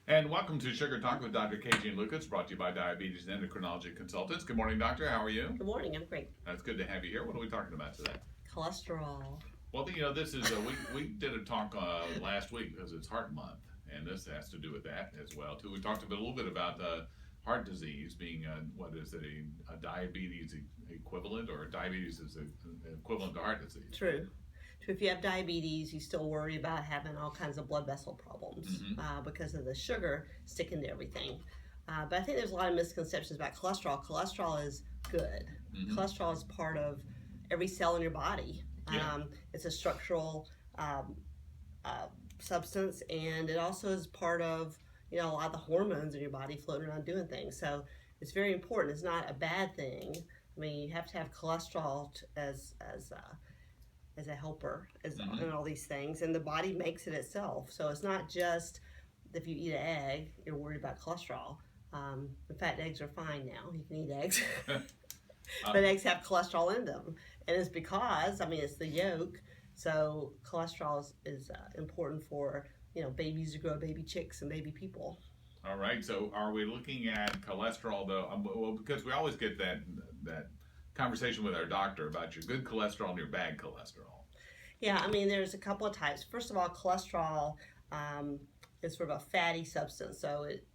And welcome to Sugar Talk with Dr. KG and Lucas, brought to you by Diabetes and Endocrinology Consultants. Good morning, doctor. How are you? Good morning, I'm great. It's good to have you here. What are we talking about today? Cholesterol. Well, this is we did a talk last week because it's Heart Month, and this has to do with that as well too. We talked a little bit about heart disease being what is it, a diabetes equivalent, or diabetes is equivalent to heart disease. True. If you have diabetes, you still worry about having all kinds of blood vessel problems because of the sugar sticking to everything. But I think there's a lot of misconceptions about cholesterol. Cholesterol is good. Cholesterol is part of every cell in your body. Yeah. It's a structural substance, and it also is part of a lot of the hormones in your body floating around doing things. So it's very important. It's not a bad thing. I mean, you have to have cholesterol as a helper and all these things, and the body makes it itself. So it's not just if you eat an egg you're worried about cholesterol. In fact, eggs are fine now. You can eat eggs. But eggs have cholesterol in them, and it's because it's the yolk. So cholesterol is important for babies to grow baby chicks and baby people. All right. So are we looking at cholesterol though? Well, because we always get that conversation with our doctor about your good cholesterol and your bad cholesterol. Yeah, there's a couple of types. First of all, cholesterol is sort of a fatty substance, so it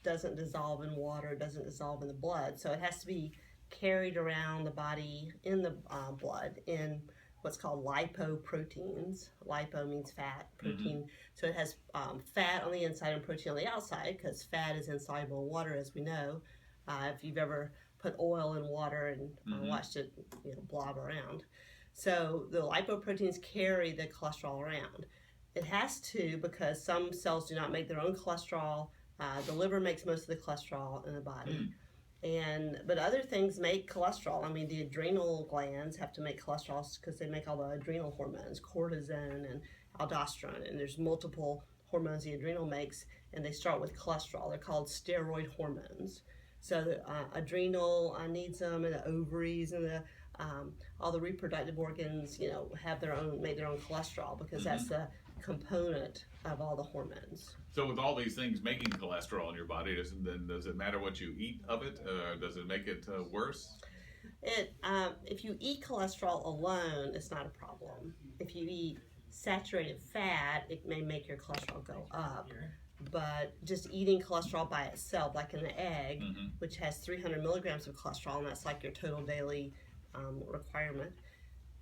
doesn't dissolve in water, it doesn't dissolve in the blood, so it has to be carried around the body in the blood in what's called lipoproteins. Lipo means fat, protein. So it has fat on the inside and protein on the outside, because fat is insoluble in water, as we know. If you've ever put oil in water and watched it blob around. So the lipoproteins carry the cholesterol around. It has to, because some cells do not make their own cholesterol. The liver makes most of the cholesterol in the body. But other things make cholesterol. The adrenal glands have to make cholesterol because they make all the adrenal hormones, cortisone and aldosterone, and there's multiple hormones the adrenal makes, and they start with cholesterol. They're called steroid hormones. So the adrenal needs them, and the ovaries and the all the reproductive organs, have make their own cholesterol, because that's the component of all the hormones. So with all these things making cholesterol in your body, does it matter what you eat of it? Does it make it worse? If you eat cholesterol alone, it's not a problem. If you eat saturated fat, it may make your cholesterol go up. But just eating cholesterol by itself, like in an egg, which has 300 milligrams of cholesterol, and that's like your total daily requirement,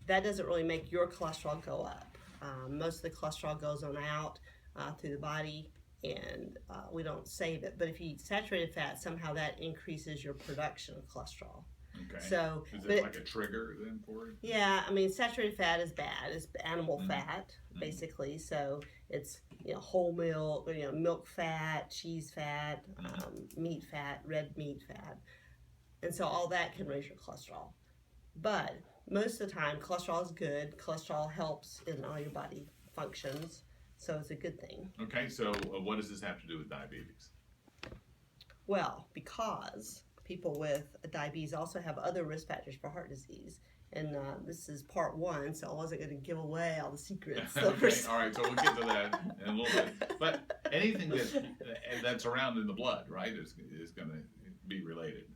that doesn't really make your cholesterol go up. Most of the cholesterol goes on out through the body, and we don't save it. But if you eat saturated fat, somehow that increases your production of cholesterol. Okay. So is it like a trigger then for it? Yeah, saturated fat is bad. It's animal fat, basically. So it's whole milk, milk fat, cheese fat, meat fat, red meat fat, and so all that can raise your cholesterol. But most of the time, cholesterol is good. Cholesterol helps in all your body functions, so it's a good thing. Okay, so what does this have to do with diabetes? Well, because people with diabetes also have other risk factors for heart disease. And this is part one, so I wasn't going to give away all the secrets. Okay, all right, so we'll get to that in a little bit. But anything that's around in the blood, right, is going to be related.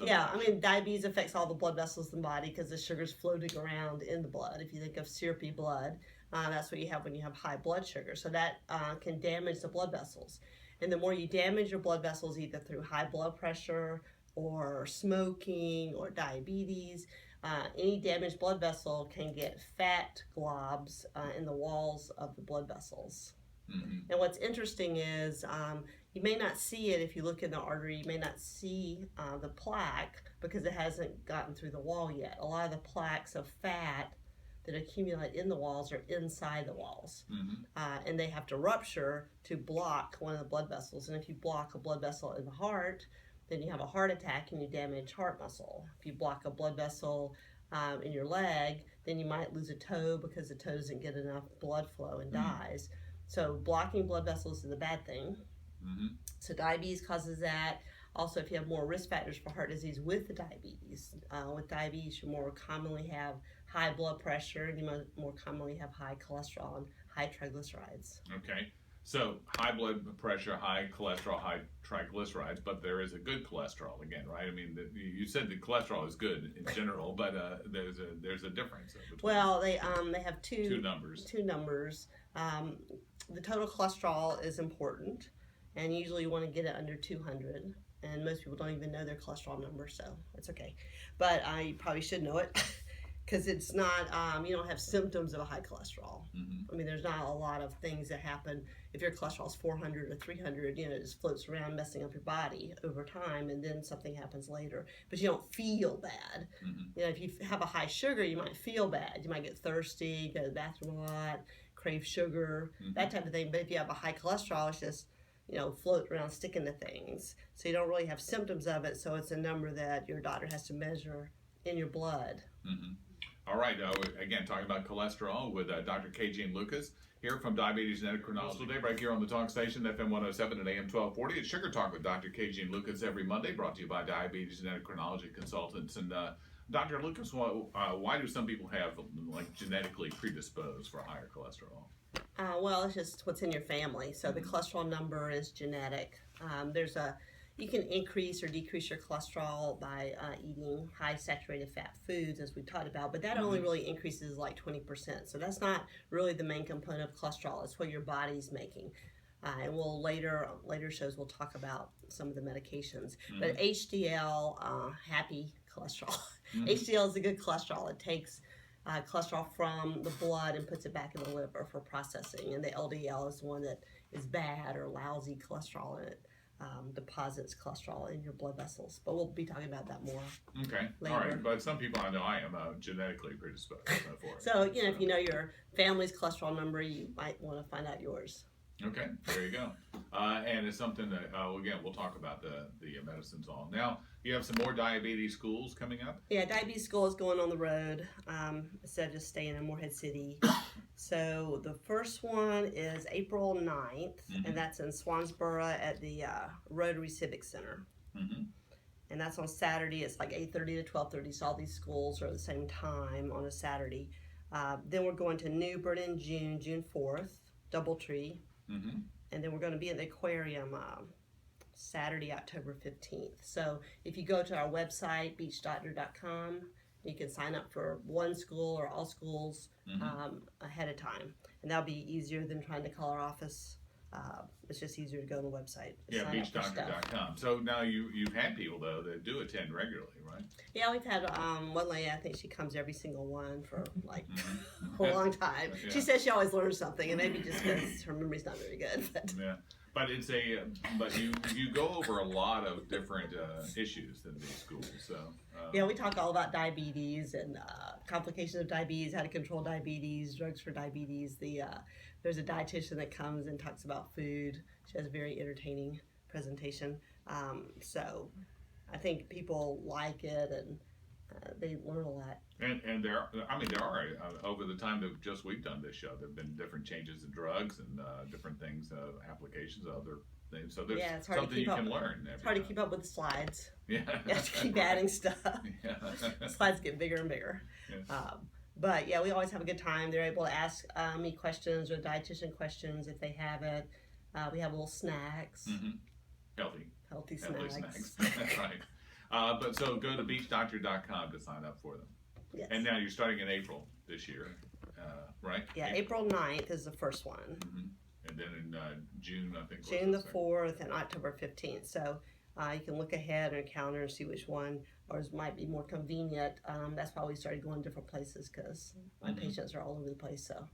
Yeah, diabetes affects all the blood vessels in the body because the sugar's floating around in the blood. If you think of syrupy blood, that's what you have when you have high blood sugar. So that can damage the blood vessels. And the more you damage your blood vessels, either through high blood pressure or smoking or diabetes, any damaged blood vessel can get fat globs in the walls of the blood vessels. And what's interesting is you may not see it if you look in the artery. You may not see the plaque because it hasn't gotten through the wall yet. A lot of the plaques of fat that accumulate in the walls are inside the walls. And they have to rupture to block one of the blood vessels. And if you block a blood vessel in the heart, then you have a heart attack and you damage heart muscle. If you block a blood vessel in your leg, then you might lose a toe because the toe doesn't get enough blood flow and dies. So blocking blood vessels is a bad thing. So diabetes causes that. Also, if you have more risk factors for heart disease with diabetes, you more commonly have high blood pressure, and you more commonly have high cholesterol and high triglycerides. Okay. So high blood pressure, high cholesterol, high triglycerides, but there is a good cholesterol again, right? I mean, you said the cholesterol is good in general, but there's a difference between Well, they have two numbers. Two numbers. The total cholesterol is important, and usually you want to get it under 200. And most people don't even know their cholesterol number, so it's okay. But you probably should know it because it's not. You don't have symptoms of a high cholesterol. Mm-hmm. I mean, there's not a lot of things that happen if your cholesterol is 400 or 300. You know, it just floats around, messing up your body over time, and then something happens later. But you don't feel bad. Mm-hmm. You know, if you have a high sugar, you might feel bad. You might get thirsty, go to the bathroom a lot, crave sugar, that type of thing. But if you have a high cholesterol, it's just, you know, float around sticking to things. So you don't really have symptoms of it. So it's a number that your doctor has to measure in your blood. Mm-hmm. All right. Again, talking about cholesterol with Dr. K. Jean Lucas here from Diabetes and Endocrinology Today, right here on the Talk Station, FM 107 and AM 1240. It's Sugar Talk with Dr. K. Jean Lucas every Monday, brought to you by Diabetes and Endocrinology Consultants. And Dr. Lucas, why do some people have like genetically predisposed for higher cholesterol? Well, it's just what's in your family. So the cholesterol number is genetic. You can increase or decrease your cholesterol by eating high saturated fat foods, as we talked about, but that only really increases like 20%. So that's not really the main component of cholesterol. It's what your body's making. And we'll later shows we'll talk about some of the medications. But HDL, happy cholesterol. HDL is a good cholesterol. It takes cholesterol from the blood and puts it back in the liver for processing. And the LDL is the one that is bad or lousy cholesterol, and it deposits cholesterol in your blood vessels. But we'll be talking about that more. Okay. Later. All right. But some people I know I am genetically predisposed for it. So, you know, if you know your family's cholesterol number, you might want to find out yours. Okay, there you go. And it's something that, again, we'll talk about the medicines on. Now, you have some more diabetes schools coming up? Yeah, diabetes school is going on the road instead of just staying in Morehead City. So the first one is April 9th, and that's in Swansboro at the Rotary Civic Center. And that's on Saturday. It's like 8:30 to 12:30, so all these schools are at the same time on a Saturday. Then we're going to New Bern in June 4th, Doubletree. And then we're going to be at the aquarium Saturday, October 15th. So if you go to our website, beachdoctor.com, you can sign up for one school or all schools ahead of time. And that'll be easier than trying to call our office. It's just easier to go on the website. Yeah, beachdoctor.com. So now you've had people, though, that do attend regularly, right? Yeah, we've had one lady, I think she comes every single one for like a long time. Yeah. She says she always learns something, and maybe just because her memory's not very good. But. Yeah. But it's but you go over a lot of different issues in these schools. So yeah, we talk all about diabetes and complications of diabetes, how to control diabetes, drugs for diabetes. There's a dietitian that comes and talks about food. She has a very entertaining presentation. So I think people like it and they learn a lot. And there are over the time that just we've done this show, there've been different changes in drugs and different things, applications of other things. So there's it's hard something to keep you up. can learn. It's hard to keep up with the slides. Yeah, You have to keep adding stuff. Yeah. The slides get bigger and bigger. Yeah. But yeah, we always have a good time. They're able to ask me questions or dietitian questions if they have it. We have little snacks. Healthy snacks. That's right. But so go to beachdoctor.com to sign up for them. Yes. And now you're starting in April this year, right? Yeah, April 9th is the first one. And then in June, I think. June the 4th and October 15th. So you can look ahead on your calendar and see which one ours might be more convenient. That's why we started going different places because my patients are all over the place. So.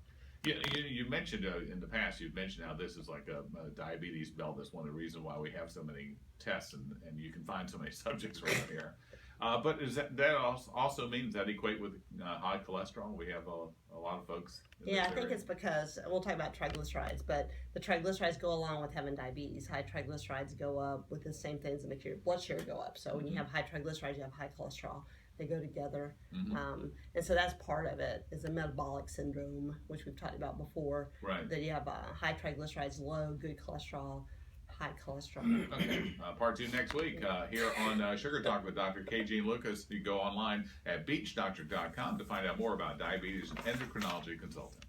Yeah, you mentioned in the past, you've mentioned how this is like a diabetes belt. That's one of the reasons why we have so many tests and you can find so many subjects around here. But is that also means that equate with high cholesterol? We have a lot of folks. Yeah, I think it's because we'll talk about triglycerides, but the triglycerides go along with having diabetes. High triglycerides go up with the same things that make your blood sugar go up. So when you have high triglycerides, you have high cholesterol. They go together. And so that's part of it is a metabolic syndrome, which we've talked about before. Right. That you have high triglycerides, low good cholesterol, high cholesterol. Okay. Part 2 next week here on Sugar Talk with Dr. K. Jean Lucas. You go online at beachdoctor.com to find out more about diabetes and endocrinology consultant.